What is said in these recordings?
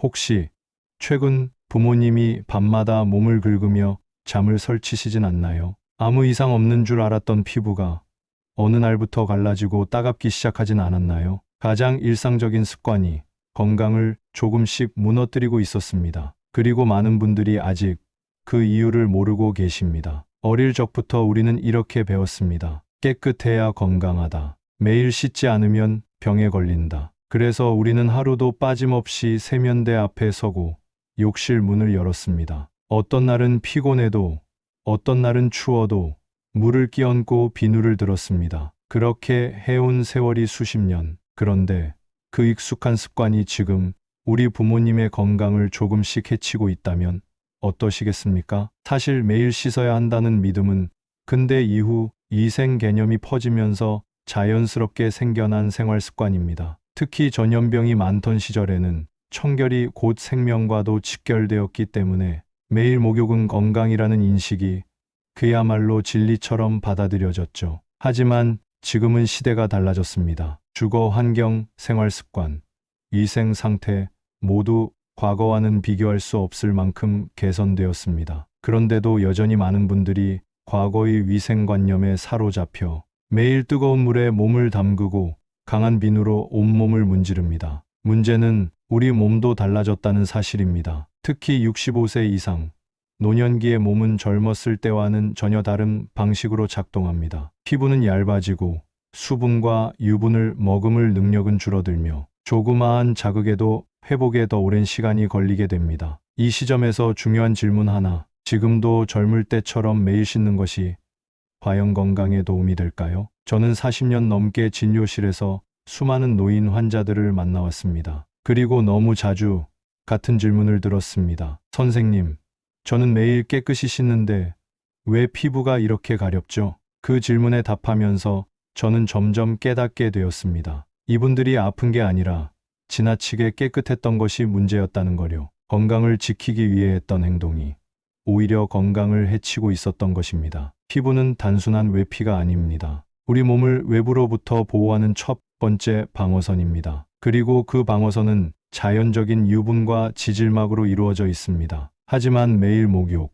혹시 최근 부모님이 밤마다 몸을 긁으며 잠을 설치시진 않나요? 아무 이상 없는 줄 알았던 피부가 어느 날부터 갈라지고 따갑기 시작하진 않았나요? 가장 일상적인 습관이 건강을 조금씩 무너뜨리고 있었습니다. 그리고 많은 분들이 아직 그 이유를 모르고 계십니다. 어릴 적부터 우리는 이렇게 배웠습니다. 깨끗해야 건강하다. 매일 씻지 않으면 병에 걸린다. 그래서 우리는 하루도 빠짐없이 세면대 앞에 서고 욕실 문을 열었습니다. 어떤 날은 피곤해도 어떤 날은 추워도 물을 끼얹고 비누를 들었습니다. 그렇게 해온 세월이 수십 년. 그런데 그 익숙한 습관이 지금 우리 부모님의 건강을 조금씩 해치고 있다면 어떠시겠습니까? 사실 매일 씻어야 한다는 믿음은 근대 이후 위생 개념이 퍼지면서 자연스럽게 생겨난 생활 습관입니다. 특히 전염병이 많던 시절에는 청결이 곧 생명과도 직결되었기 때문에 매일 목욕은 건강이라는 인식이 그야말로 진리처럼 받아들여졌죠. 하지만 지금은 시대가 달라졌습니다. 주거 환경, 생활 습관, 위생 상태 모두 과거와는 비교할 수 없을 만큼 개선되었습니다. 그런데도 여전히 많은 분들이 과거의 위생관념에 사로잡혀 매일 뜨거운 물에 몸을 담그고 강한 비누로 온몸을 문지릅니다. 문제는 우리 몸도 달라졌다는 사실입니다. 특히 65세 이상, 노년기의 몸은 젊었을 때와는 전혀 다른 방식으로 작동합니다. 피부는 얇아지고 수분과 유분을 머금을 능력은 줄어들며 조그마한 자극에도 회복에 더 오랜 시간이 걸리게 됩니다. 이 시점에서 중요한 질문 하나, 지금도 젊을 때처럼 매일 씻는 것이 과연 건강에 도움이 될까요? 저는 40년 넘게 진료실에서 수많은 노인 환자들을 만나왔습니다. 그리고 너무 자주 같은 질문을 들었습니다. 선생님, 저는 매일 깨끗이 씻는데 왜 피부가 이렇게 가렵죠? 그 질문에 답하면서 저는 점점 깨닫게 되었습니다. 이분들이 아픈 게 아니라 지나치게 깨끗했던 것이 문제였다는 거요. 건강을 지키기 위해 했던 행동이 오히려 건강을 해치고 있었던 것입니다. 피부는 단순한 외피가 아닙니다. 우리 몸을 외부로부터 보호하는 첫 번째 방어선입니다. 그리고 그 방어선은 자연적인 유분과 지질막으로 이루어져 있습니다. 하지만 매일 목욕,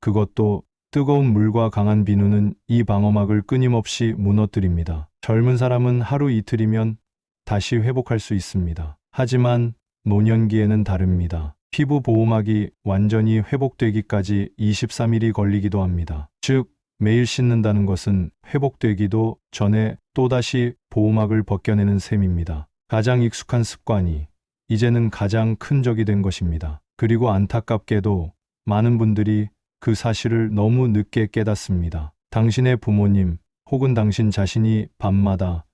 그것도 뜨거운 물과 강한 비누는 이 방어막을 끊임없이 무너뜨립니다. 젊은 사람은 하루 이틀이면 다시 회복할 수 있습니다. 하지만 노년기에는 다릅니다. 피부 보호막이 완전히 회복되기까지 23일이 걸리기도 합니다. 즉, 매일 씻는다는 것은 회복되기도 전에 또다시 보호막을 벗겨내는 셈입니다. 가장 익숙한 습관이 이제는 가장 큰 적이 된 것입니다. 그리고 안타깝게도 많은 분들이 그 사실을 너무 늦게 깨닫습니다. 당신의 부모님 혹은 당신 자신이 밤마다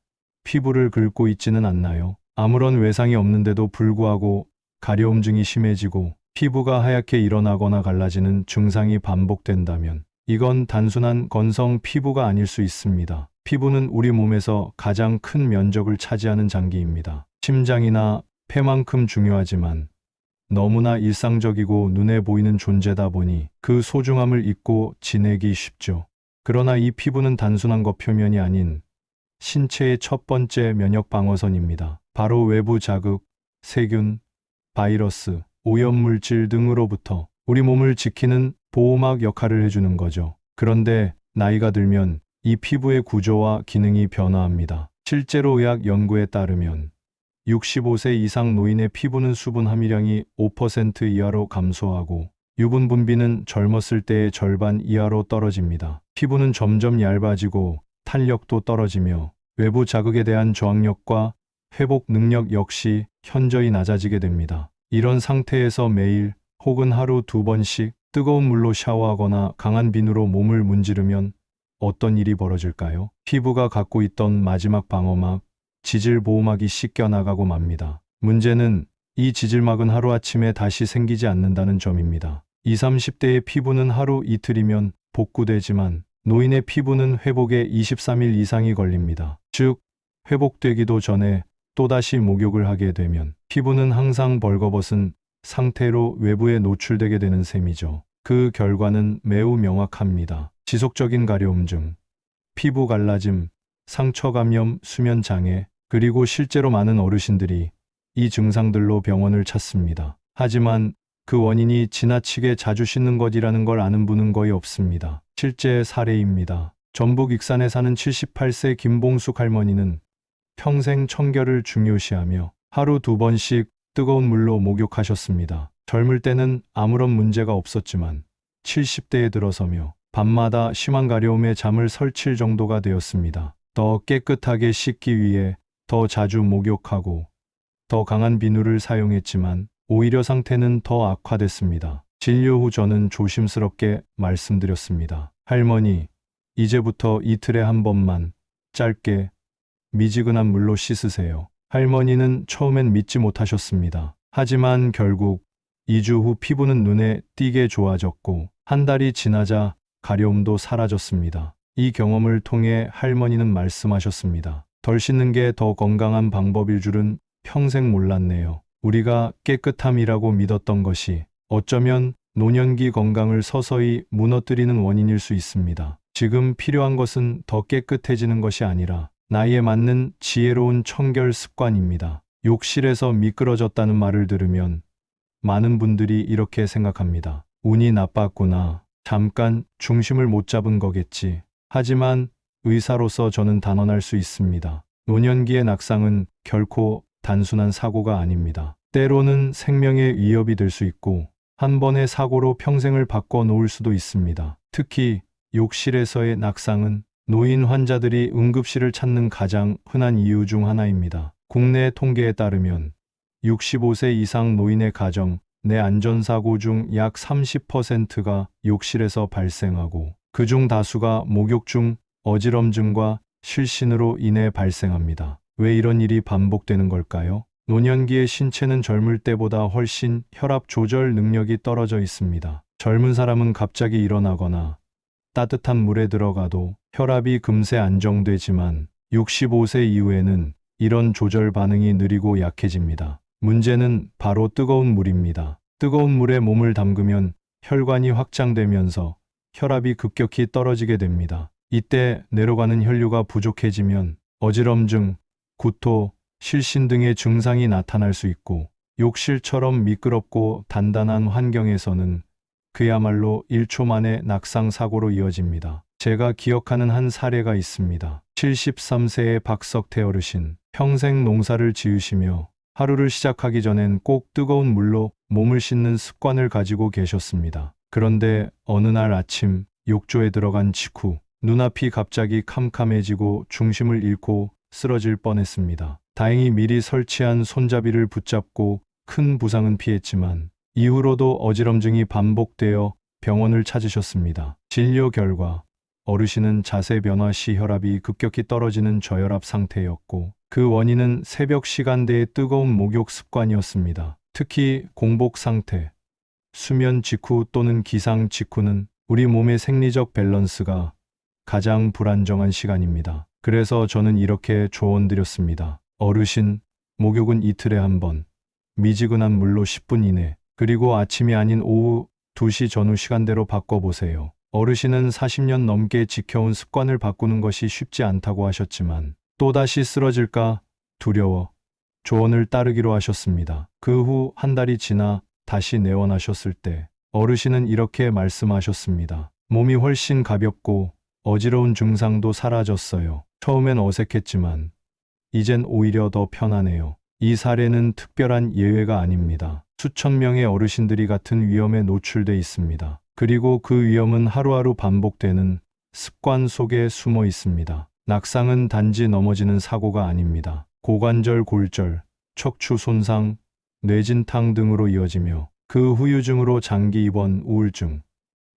피부를 긁고 있지는 않나요? 아무런 외상이 없는데도 불구하고 가려움증이 심해지고 피부가 하얗게 일어나거나 갈라지는 증상이 반복된다면 이건 단순한 건성 피부가 아닐 수 있습니다. 피부는 우리 몸에서 가장 큰 면적을 차지하는 장기입니다. 심장이나 폐만큼 중요하지만 너무나 일상적이고 눈에 보이는 존재다 보니 그 소중함을 잊고 지내기 쉽죠. 그러나 이 피부는 단순한 것 표면이 아닌 신체의 첫 번째 면역 방어선입니다. 바로 외부 자극, 세균, 바이러스, 오염물질 등으로부터 우리 몸을 지키는 보호막 역할을 해주는 거죠. 그런데 나이가 들면 이 피부의 구조와 기능이 변화합니다. 실제로 의학 연구에 따르면 65세 이상 노인의 피부는 수분 함유량이 5% 이하로 감소하고 유분 분비는 젊었을 때의 절반 이하로 떨어집니다. 피부는 점점 얇아지고 탄력도 떨어지며 외부 자극에 대한 저항력과 회복 능력 역시 현저히 낮아지게 됩니다. 이런 상태에서 매일 혹은 하루 2번씩 뜨거운 물로 샤워하거나 강한 비누로 몸을 문지르면 어떤 일이 벌어질까요? 피부가 갖고 있던 마지막 방어막, 지질 보호막이 씻겨나가고 맙니다. 문제는 이 지질막은 하루아침에 다시 생기지 않는다는 점입니다. 20, 30대의 피부는 하루 이틀이면 복구되지만 노인의 피부는 회복에 23일 이상이 걸립니다. 즉, 회복되기도 전에 또다시 목욕을 하게 되면 피부는 항상 벌거벗은 상태로 외부에 노출되게 되는 셈이죠. 그 결과는 매우 명확합니다. 지속적인 가려움증, 피부 갈라짐, 상처 감염, 수면 장애, 그리고 실제로 많은 어르신들이 이 증상들로 병원을 찾습니다. 하지만 그 원인이 지나치게 자주 씻는 것이라는 걸 아는 분은 거의 없습니다. 실제 사례입니다. 전북 익산에 사는 78세 김봉숙 할머니는 평생 청결을 중요시하며 하루 2번씩 뜨거운 물로 목욕하셨습니다. 젊을 때는 아무런 문제가 없었지만 70대에 들어서며 밤마다 심한 가려움에 잠을 설칠 정도가 되었습니다. 더 깨끗하게 씻기 위해 더 자주 목욕하고 더 강한 비누를 사용했지만 오히려 상태는 더 악화됐습니다. 진료 후 저는 조심스럽게 말씀드렸습니다. 할머니, 이제부터 이틀에 한 번만 짧게 미지근한 물로 씻으세요. 할머니는 처음엔 믿지 못하셨습니다. 하지만 결국 2주 후 피부는 눈에 띄게 좋아졌고 한 달이 지나자 가려움도 사라졌습니다. 이 경험을 통해 할머니는 말씀하셨습니다. 덜 씻는 게 더 건강한 방법일 줄은 평생 몰랐네요. 우리가 깨끗함이라고 믿었던 것이 어쩌면 노년기 건강을 서서히 무너뜨리는 원인일 수 있습니다. 지금 필요한 것은 더 깨끗해지는 것이 아니라 나이에 맞는 지혜로운 청결 습관입니다. 욕실에서 미끄러졌다는 말을 들으면 많은 분들이 이렇게 생각합니다. 운이 나빴구나. 잠깐 중심을 못 잡은 거겠지. 하지만 의사로서 저는 단언할 수 있습니다. 노년기의 낙상은 결코 단순한 사고가 아닙니다. 때로는 생명의 위협이 될 수 있고 한 번의 사고로 평생을 바꿔 놓을 수도 있습니다. 특히 욕실에서의 낙상은 노인 환자들이 응급실을 찾는 가장 흔한 이유 중 하나입니다. 국내 통계에 따르면 65세 이상 노인의 가정 내 안전사고 중 약 30%가 욕실에서 발생하고 그중 다수가 목욕 중 어지럼증과 실신으로 인해 발생합니다. 왜 이런 일이 반복되는 걸까요? 노년기의 신체는 젊을 때보다 훨씬 혈압 조절 능력이 떨어져 있습니다. 젊은 사람은 갑자기 일어나거나 따뜻한 물에 들어가도 혈압이 금세 안정되지만 65세 이후에는 이런 조절 반응이 느리고 약해집니다. 문제는 바로 뜨거운 물입니다. 뜨거운 물에 몸을 담그면 혈관이 확장되면서 혈압이 급격히 떨어지게 됩니다. 이때 내려가는 혈류가 부족해지면 어지럼증, 구토, 실신 등의 증상이 나타날 수 있고 욕실처럼 미끄럽고 단단한 환경에서는 그야말로 1초 만에 낙상 사고로 이어집니다. 제가 기억하는 한 사례가 있습니다. 73세의 박석태 어르신, 평생 농사를 지으시며 하루를 시작하기 전엔 꼭 뜨거운 물로 몸을 씻는 습관을 가지고 계셨습니다. 그런데 어느 날 아침 욕조에 들어간 직후 눈앞이 갑자기 캄캄해지고 중심을 잃고 쓰러질 뻔했습니다. 다행히 미리 설치한 손잡이를 붙잡고 큰 부상은 피했지만 이후로도 어지럼증이 반복되어 병원을 찾으셨습니다. 진료 결과 어르신은 자세 변화 시 혈압이 급격히 떨어지는 저혈압 상태였고 그 원인은 새벽 시간대의 뜨거운 목욕 습관이었습니다. 특히 공복 상태, 수면 직후 또는 기상 직후는 우리 몸의 생리적 밸런스가 가장 불안정한 시간입니다. 그래서 저는 이렇게 조언드렸습니다. 어르신, 목욕은 이틀에 한 번, 미지근한 물로 10분 이내, 그리고 아침이 아닌 오후 2시 전후 시간대로 바꿔보세요. 어르신은 40년 넘게 지켜온 습관을 바꾸는 것이 쉽지 않다고 하셨지만 또다시 쓰러질까 두려워 조언을 따르기로 하셨습니다. 그 후 한 달이 지나 다시 내원하셨을 때 어르신은 이렇게 말씀하셨습니다. 몸이 훨씬 가볍고 어지러운 증상도 사라졌어요. 처음엔 어색했지만 이젠 오히려 더 편하네요. 이 사례는 특별한 예외가 아닙니다. 수천 명의 어르신들이 같은 위험에 노출돼 있습니다. 그리고 그 위험은 하루하루 반복되는 습관 속에 숨어 있습니다. 낙상은 단지 넘어지는 사고가 아닙니다. 고관절 골절, 척추 손상, 뇌진탕 등으로 이어지며 그 후유증으로 장기 입원, 우울증,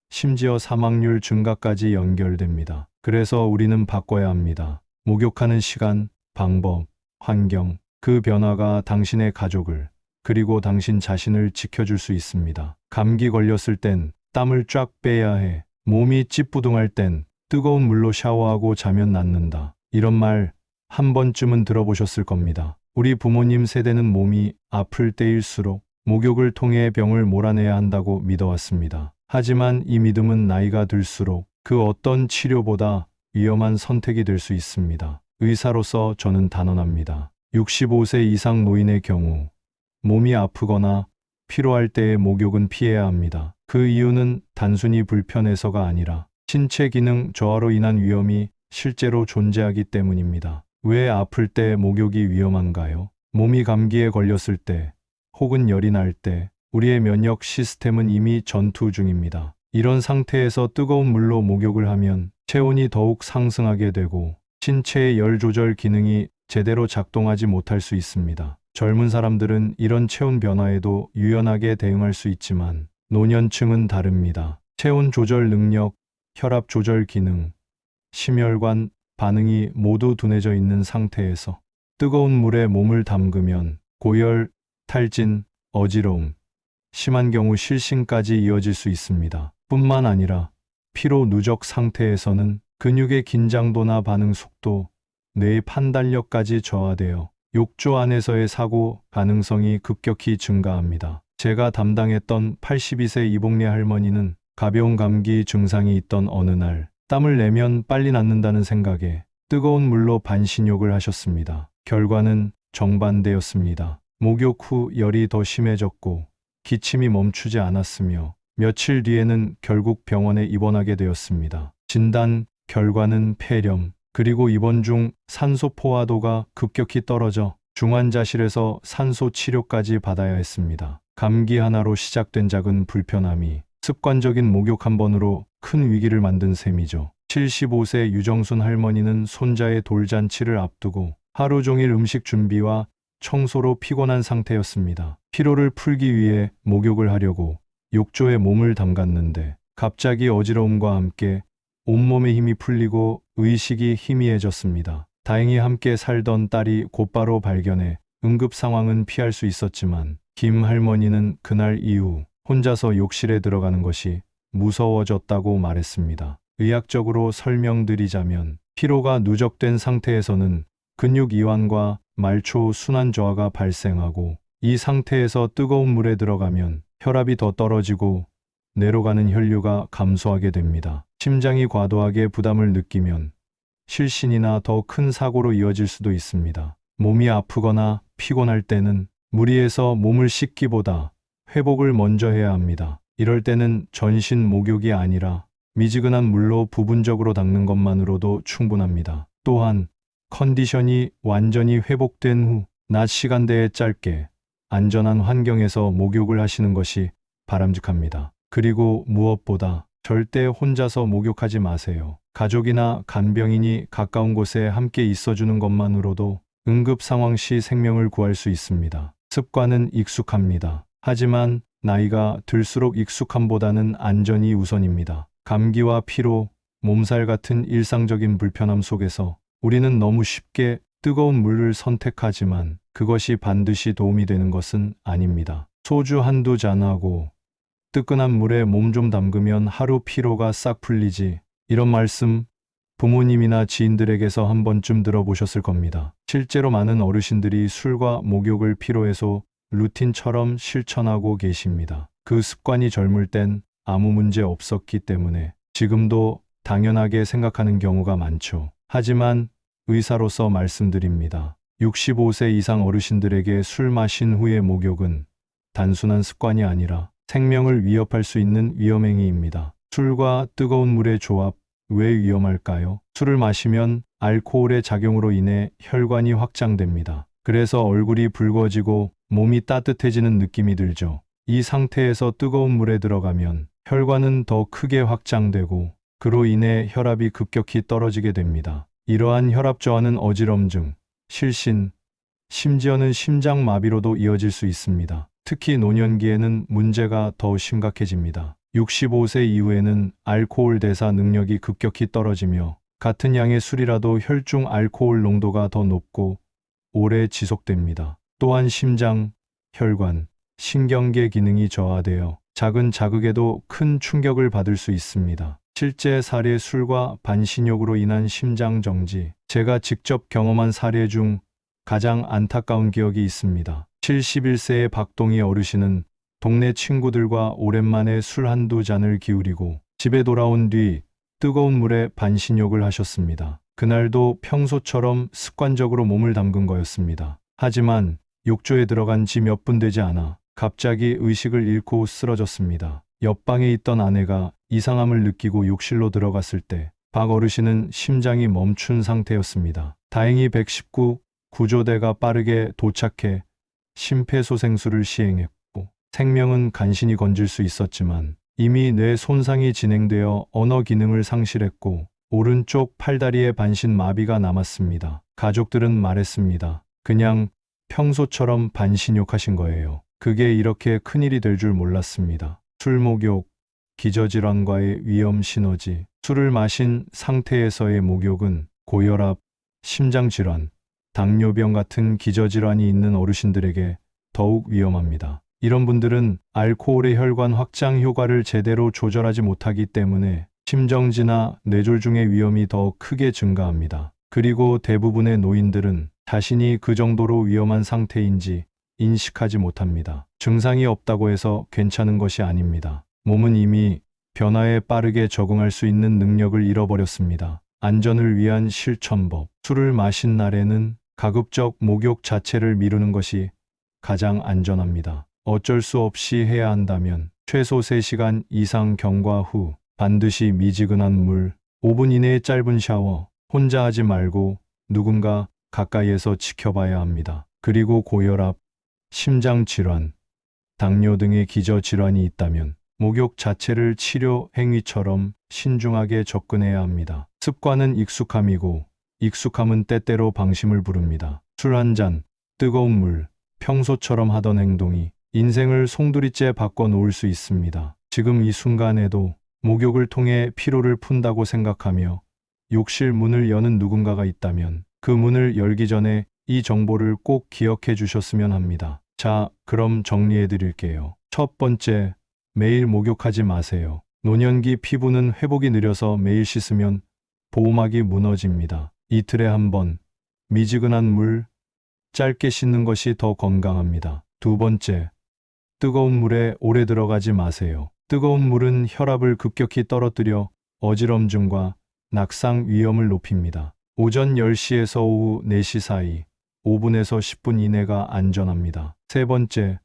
심지어 사망률 증가까지 연결됩니다. 그래서 우리는 바꿔야 합니다. 목욕하는 시간, 방법, 환경, 그 변화가 당신의 가족을 그리고 당신 자신을 지켜줄 수 있습니다. 감기 걸렸을 땐 땀을 쫙 빼야 해. 몸이 찌뿌둥할 땐 뜨거운 물로 샤워하고 자면 낫는다. 이런 말 한 번쯤은 들어보셨을 겁니다. 우리 부모님 세대는 몸이 아플 때일수록 목욕을 통해 병을 몰아내야 한다고 믿어왔습니다. 하지만 이 믿음은 나이가 들수록 그 어떤 치료보다 위험한 선택이 될 수 있습니다. 의사로서 저는 단언합니다. 65세 이상 노인의 경우 몸이 아프거나 필요할 때의 목욕은 피해야 합니다. 그 이유는 단순히 불편해서가 아니라 신체 기능 저하로 인한 위험이 실제로 존재하기 때문입니다. 왜 아플 때 목욕이 위험한가요? 몸이 감기에 걸렸을 때 혹은 열이 날 때 우리의 면역 시스템은 이미 전투 중입니다. 이런 상태에서 뜨거운 물로 목욕을 하면 체온이 더욱 상승하게 되고 신체의 열 조절 기능이 제대로 작동하지 못할 수 있습니다. 젊은 사람들은 이런 체온 변화에도 유연하게 대응할 수 있지만 노년층은 다릅니다. 체온 조절 능력, 혈압 조절 기능, 심혈관 반응이 모두 둔해져 있는 상태에서 뜨거운 물에 몸을 담그면 고열, 탈진, 어지러움, 심한 경우 실신까지 이어질 수 있습니다. 뿐만 아니라 피로 누적 상태에서는 근육의 긴장도나 반응 속도, 뇌의 판단력까지 저하되어 욕조 안에서의 사고 가능성이 급격히 증가합니다. 제가 담당했던 82세 이복래 할머니는 가벼운 감기 증상이 있던 어느 날 땀을 내면 빨리 낫는다는 생각에 뜨거운 물로 반신욕을 하셨습니다. 결과는 정반대였습니다. 목욕 후 열이 더 심해졌고 기침이 멈추지 않았으며 며칠 뒤에는 결국 병원에 입원하게 되었습니다. 진단 결과는 폐렴, 그리고 입원 중 산소 포화도가 급격히 떨어져 중환자실에서 산소 치료까지 받아야 했습니다. 감기 하나로 시작된 작은 불편함이 습관적인 목욕 한 번으로 큰 위기를 만든 셈이죠. 75세 유정순 할머니는 손자의 돌잔치를 앞두고 하루 종일 음식 준비와 청소로 피곤한 상태였습니다. 피로를 풀기 위해 목욕을 하려고 욕조에 몸을 담갔는데 갑자기 어지러움과 함께 온몸에 힘이 풀리고 의식이 희미해졌습니다. 다행히 함께 살던 딸이 곧바로 발견해 응급 상황은 피할 수 있었지만 김 할머니는 그날 이후 혼자서 욕실에 들어가는 것이 무서워졌다고 말했습니다. 의학적으로 설명드리자면 피로가 누적된 상태에서는 근육 이완과 말초 순환 저하가 발생하고 이 상태에서 뜨거운 물에 들어가면 혈압이 더 떨어지고 뇌로 가는 혈류가 감소하게 됩니다. 심장이 과도하게 부담을 느끼면 실신이나 더 큰 사고로 이어질 수도 있습니다. 몸이 아프거나 피곤할 때는 무리해서 몸을 씻기보다 회복을 먼저 해야 합니다. 이럴 때는 전신 목욕이 아니라 미지근한 물로 부분적으로 닦는 것만으로도 충분합니다. 또한 컨디션이 완전히 회복된 후 낮 시간대에 짧게 안전한 환경에서 목욕을 하시는 것이 바람직합니다. 그리고 무엇보다 절대 혼자서 목욕하지 마세요. 가족이나 간병인이 가까운 곳에 함께 있어주는 것만으로도 응급 상황 시 생명을 구할 수 있습니다. 습관은 익숙합니다. 하지만 나이가 들수록 익숙함보다는 안전이 우선입니다. 감기와 피로, 몸살 같은 일상적인 불편함 속에서 우리는 너무 쉽게 뜨거운 물을 선택하지만 그것이 반드시 도움이 되는 것은 아닙니다. 소주 한두 잔하고 뜨끈한 물에 몸 좀 담그면 하루 피로가 싹 풀리지. 이런 말씀 부모님이나 지인들에게서 한 번쯤 들어보셨을 겁니다. 실제로 많은 어르신들이 술과 목욕을 피로해소 루틴처럼 실천하고 계십니다. 그 습관이 젊을 땐 아무 문제 없었기 때문에 지금도 당연하게 생각하는 경우가 많죠. 하지만 의사로서 말씀드립니다. 65세 이상 어르신들에게 술 마신 후의 목욕은 단순한 습관이 아니라 생명을 위협할 수 있는 위험행위입니다. 술과 뜨거운 물의 조합, 왜 위험할까요? 술을 마시면 알코올의 작용으로 인해 혈관이 확장됩니다. 그래서 얼굴이 붉어지고 몸이 따뜻해지는 느낌이 들죠. 이 상태에서 뜨거운 물에 들어가면 혈관은 더 크게 확장되고 그로 인해 혈압이 급격히 떨어지게 됩니다. 이러한 혈압 저하는 어지럼증, 실신, 심지어는 심장마비로도 이어질 수 있습니다. 특히 노년기에는 문제가 더 심각해집니다. 65세 이후에는 알코올 대사 능력이 급격히 떨어지며 같은 양의 술이라도 혈중 알코올 농도가 더 높고 오래 지속됩니다. 또한 심장, 혈관, 신경계 기능이 저하되어 작은 자극에도 큰 충격을 받을 수 있습니다. 실제 사례 술과 반신욕으로 인한 심장 정지, 제가 직접 경험한 사례 중 가장 안타까운 기억이 있습니다. 71세의 박동희 어르신은 동네 친구들과 오랜만에 술 한두 잔을 기울이고 집에 돌아온 뒤 뜨거운 물에 반신욕을 하셨습니다. 그날도 평소처럼 습관적으로 몸을 담근 거였습니다. 하지만 욕조에 들어간 지 몇 분 되지 않아 갑자기 의식을 잃고 쓰러졌습니다. 옆방에 있던 아내가 이상함을 느끼고 욕실로 들어갔을 때 박 어르신은 심장이 멈춘 상태였습니다. 다행히 119 구조대가 빠르게 도착해 심폐소생술을 시행했고 생명은 간신히 건질 수 있었지만 이미 뇌 손상이 진행되어 언어 기능을 상실했고 오른쪽 팔다리에 반신 마비가 남았습니다. 가족들은 말했습니다. 그냥 평소처럼 반신욕하신 거예요. 그게 이렇게 큰일이 될 줄 몰랐습니다. 술 목욕, 기저질환과의 위험 신호지. 술을 마신 상태에서의 목욕은 고혈압, 심장질환, 당뇨병 같은 기저질환이 있는 어르신들에게 더욱 위험합니다. 이런 분들은 알코올의 혈관 확장 효과를 제대로 조절하지 못하기 때문에 심정지나 뇌졸중의 위험이 더 크게 증가합니다. 그리고 대부분의 노인들은 자신이 그 정도로 위험한 상태인지 인식하지 못합니다. 증상이 없다고 해서 괜찮은 것이 아닙니다. 몸은 이미 변화에 빠르게 적응할 수 있는 능력을 잃어버렸습니다. 안전을 위한 실천법. 술을 마신 날에는 가급적 목욕 자체를 미루는 것이 가장 안전합니다. 어쩔 수 없이 해야 한다면 최소 3시간 이상 경과 후 반드시 미지근한 물, 5분 이내의 짧은 샤워, 혼자 하지 말고 누군가 가까이에서 지켜봐야 합니다. 그리고 고혈압, 심장질환, 당뇨 등의 기저질환이 있다면 목욕 자체를 치료 행위처럼 신중하게 접근해야 합니다. 습관은 익숙함이고 익숙함은 때때로 방심을 부릅니다. 술 한 잔, 뜨거운 물, 평소처럼 하던 행동이 인생을 송두리째 바꿔놓을 수 있습니다. 지금 이 순간에도 목욕을 통해 피로를 푼다고 생각하며 욕실 문을 여는 누군가가 있다면 그 문을 열기 전에 이 정보를 꼭 기억해 주셨으면 합니다. 자, 그럼 정리해 드릴게요. 첫 번째, 매일 목욕하지 마세요. 노년기 피부는 회복이 느려서 매일 씻으면 보호막이 무너집니다. 이틀에 한 번, 미지근한 물, 짧게 씻는 것이 더 건강합니다. 두 번째, 뜨거운 물에 오래 들어가지 마세요. 뜨거운 물은 혈압을 급격히 떨어뜨려 어지럼증과 낙상 위험을 높입니다. 오전 10시에서 오후 4시 사이 5분에서 10분 이내가 안전합니다. 세 번째,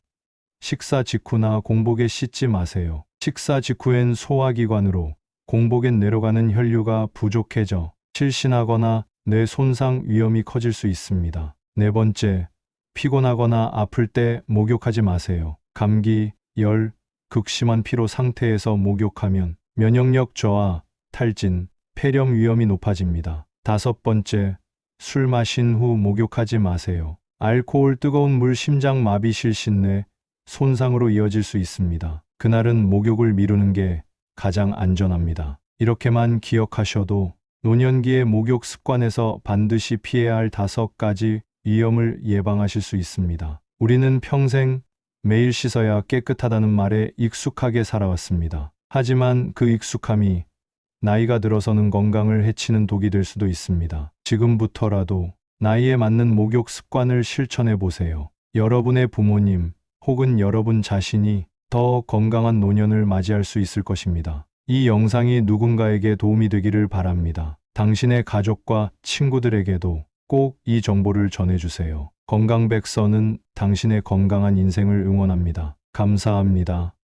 식사 직후나 공복에 씻지 마세요. 식사 직후엔 소화기관으로 공복엔 내려가는 혈류가 부족해져 실신하거나 뇌 손상 위험이 커질 수 있습니다. 네 번째, 피곤하거나 아플 때 목욕하지 마세요. 감기, 열, 극심한 피로 상태에서 목욕하면 면역력 저하, 탈진, 폐렴 위험이 높아집니다. 다섯 번째, 술 마신 후 목욕하지 마세요. 알코올, 뜨거운 물, 심장 마비, 실신뇌 손상으로 이어질 수 있습니다. 그날은 목욕을 미루는 게 가장 안전합니다. 이렇게만 기억하셔도 노년기의 목욕 습관에서 반드시 피해야 할 5가지 위험을 예방하실 수 있습니다. 우리는 평생 매일 씻어야 깨끗하다는 말에 익숙하게 살아왔습니다. 하지만 그 익숙함이 나이가 들어서는 건강을 해치는 독이 될 수도 있습니다. 지금부터라도 나이에 맞는 목욕 습관을 실천해 보세요. 여러분의 부모님 혹은 여러분 자신이 더 건강한 노년을 맞이할 수 있을 것입니다. 이 영상이 누군가에게 도움이 되기를 바랍니다. 당신의 가족과 친구들에게도 꼭 이 정보를 전해주세요. 건강백서는 당신의 건강한 인생을 응원합니다. 감사합니다.